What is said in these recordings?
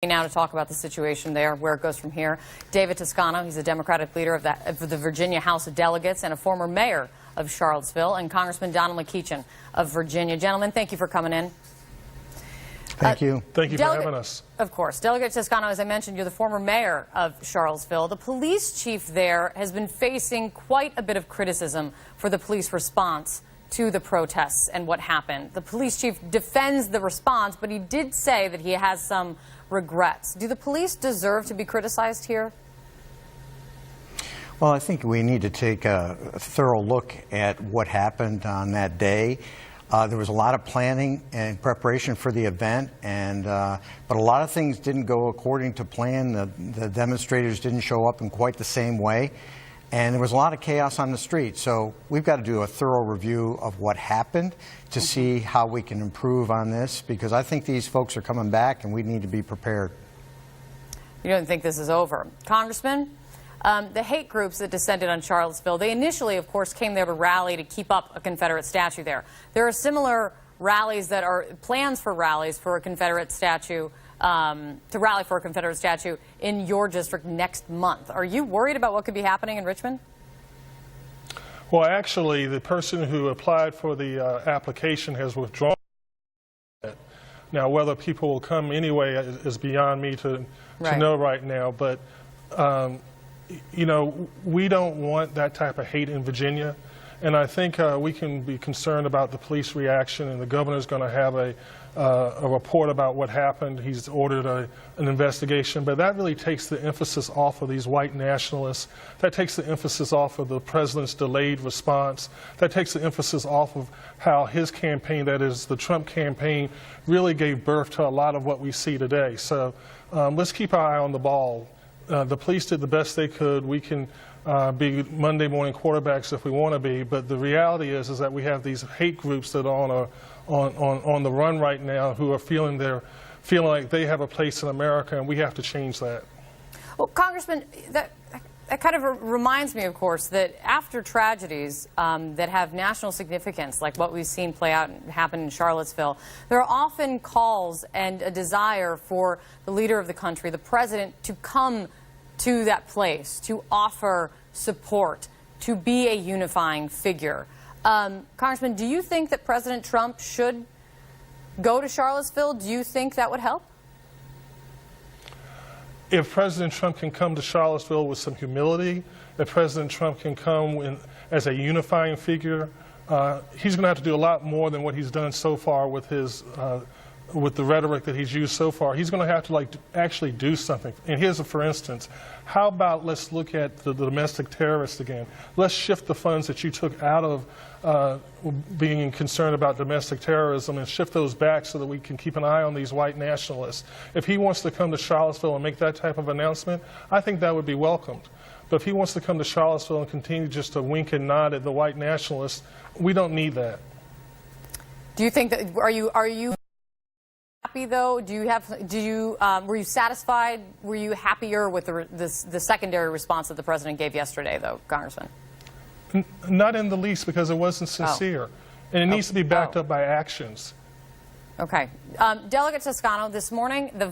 Now to talk about the situation there, where it goes from here. David Toscano, he's a Democratic leader of the Virginia House of Delegates and a former mayor of Charlottesville, and Congressman Donald McEachin of Virginia. Gentlemen, thank you for coming in. Thank you. Thank you for having us. Of course. Delegate Toscano, as I mentioned, you're the former mayor of Charlottesville. The police chief there has been facing quite a bit of criticism for the police response to the protests and what happened. The police chief defends the response, but he did say that he has some regrets. Do the police deserve to be criticized here? Well, I think we need to take a thorough look at what happened on that day. There was a lot of planning and preparation for the event, but a lot of things didn't go according to plan. The demonstrators didn't show up in quite the same way, and there was a lot of chaos on the street. So we've got to do a thorough review of what happened to see how we can improve on this, because I think these folks are coming back and we need to be prepared. You don't think this is over. Congressman, the hate groups that descended on Charlottesville, they initially, of course, came there to rally to keep up a Confederate statue there. There are similar rallies that are plans for rallies for a Confederate statue, to rally for a Confederate statue in your district next month. Are you worried about what could be happening in Richmond? Well, actually, the person who applied for the application has withdrawn it. Now, whether people will come anyway is beyond me to know right now. But, you know, we don't want that type of hate in Virginia. And I think we can be concerned about the police reaction, and the governor's going to have a report about what happened. He's ordered an investigation, but that really takes the emphasis off of these white nationalists. That takes the emphasis off of the president's delayed response. That takes the emphasis off of how his campaign, that is the Trump campaign, really gave birth to a lot of what we see today. So let's keep our eye on the ball. The police did the best they could. We can be Monday morning quarterbacks if we want to be, but the reality is that we have these hate groups that are on the run right now, who are feeling like they have a place in America, and we have to change that. Well, Congressman, that kind of reminds me, of course, that after tragedies that have national significance, like what we've seen play out and happen in Charlottesville, there are often calls and a desire for the leader of the country, the president, to come to that place, to offer support, to be a unifying figure. Congressman, do you think that President Trump should go to Charlottesville? Do you think that would help? If President Trump can come to Charlottesville with some humility, if President Trump can come as a unifying figure, he's going to have to do a lot more than what he's done so far with his with the rhetoric that he's used so far. He's going to have to actually do something. And here's for instance, how about let's look at the domestic terrorists again. Let's shift the funds that you took out of being concerned about domestic terrorism and shift those back so that we can keep an eye on these white nationalists. If he wants to come to Charlottesville and make that type of announcement, I think that would be welcomed. But if he wants to come to Charlottesville and continue just to wink and nod at the white nationalists, we don't need that. Do you think that, are you happy though? Were you satisfied? Were you happier with the secondary response that the president gave yesterday, though, Congressman? Not in the least, because it wasn't sincere, and it needs to be backed up by actions. Okay, Delegate Toscano, this morning, the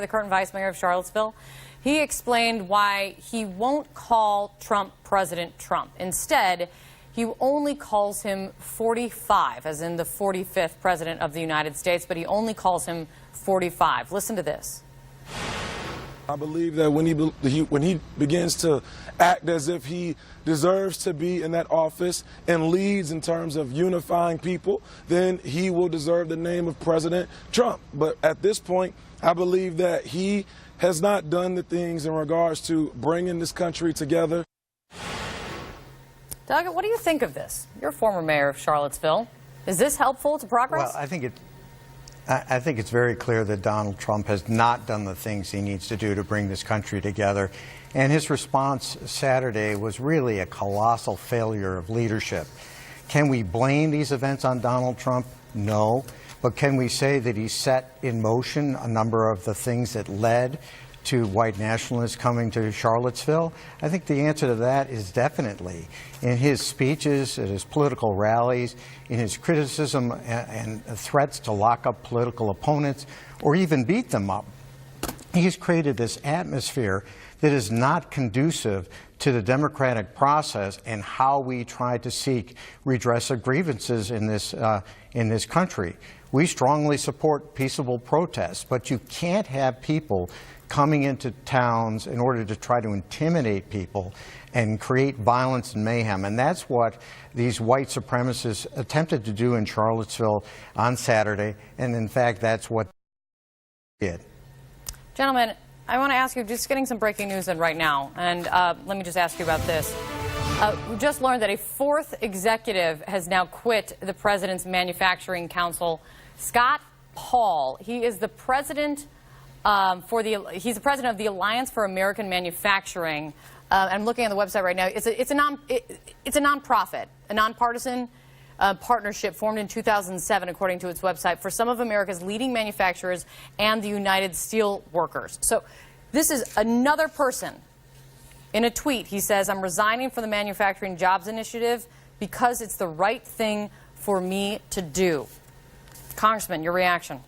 current vice mayor of Charlottesville, he explained why he won't call Trump President Trump. Instead, he only calls him 45, as in the 45th president of the United States, but he only calls him 45. Listen to this. I believe that when he begins to act as if he deserves to be in that office and leads in terms of unifying people, then he will deserve the name of President Trump. But at this point, I believe that he has not done the things in regards to bringing this country together. Delegate, what do you think of this? You're a former mayor of Charlottesville. Is this helpful to progress? Well, I think it's very clear that Donald Trump has not done the things he needs to do to bring this country together. And his response Saturday was really a colossal failure of leadership. Can we blame these events on Donald Trump? No. But can we say that he set in motion a number of the things that led to white nationalists coming to Charlottesville? I think the answer to that is definitely. In his speeches, at his political rallies, in his criticism and threats to lock up political opponents or even beat them up. he's created this atmosphere that is not conducive to the democratic process and how we try to seek redress of grievances in this country. We strongly support peaceable protests, but you can't have people coming into towns in order to try to intimidate people and create violence and mayhem. And that's what these white supremacists attempted to do in Charlottesville on Saturday, and in fact, that's what they did. Gentlemen, I want to ask you, just getting some breaking news in right now, and let me just ask you about this. We just learned that a fourth executive has now quit the President's Manufacturing Council. Scott Paul, he is the president he's the president of the Alliance for American Manufacturing. I'm looking at the website right now. It's a nonprofit, a nonpartisan partnership formed in 2007, according to its website, for some of America's leading manufacturers and the United Steelworkers. So this is another person. In a tweet, he says, "I'm resigning from the Manufacturing Jobs Initiative because it's the right thing for me to do." Congressman, your reaction?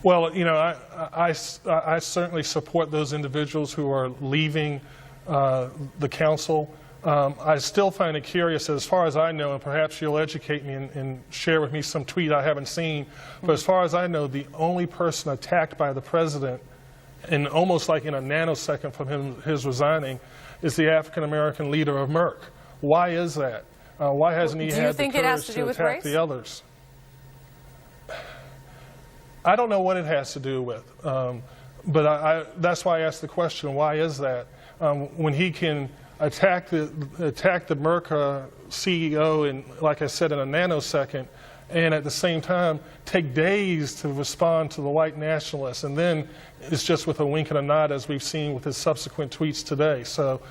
Well, you know, I certainly support those individuals who are leaving the council. I still find it curious, as far as I know, and perhaps you'll educate me and share with me some tweet I haven't seen, but as far as I know, the only person attacked by the president, and almost like in a nanosecond from his resigning, is the African-American leader of Merck. Why is that? Why hasn't he had the courage to attack the others? I don't know what it has to do with, but that's why I asked the question, why is that? When he can attack the Merck CEO, in, like I said, in a nanosecond, and at the same time take days to respond to the white nationalists, and then it's just with a wink and a nod, as we've seen with his subsequent tweets today. So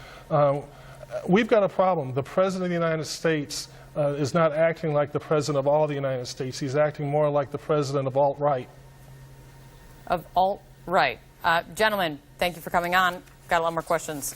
we've got a problem. The President of the United States is not acting like the President of all the United States. He's acting more like the President of alt-right. Of alt-right. Gentlemen, thank you for coming on. Got a lot more questions.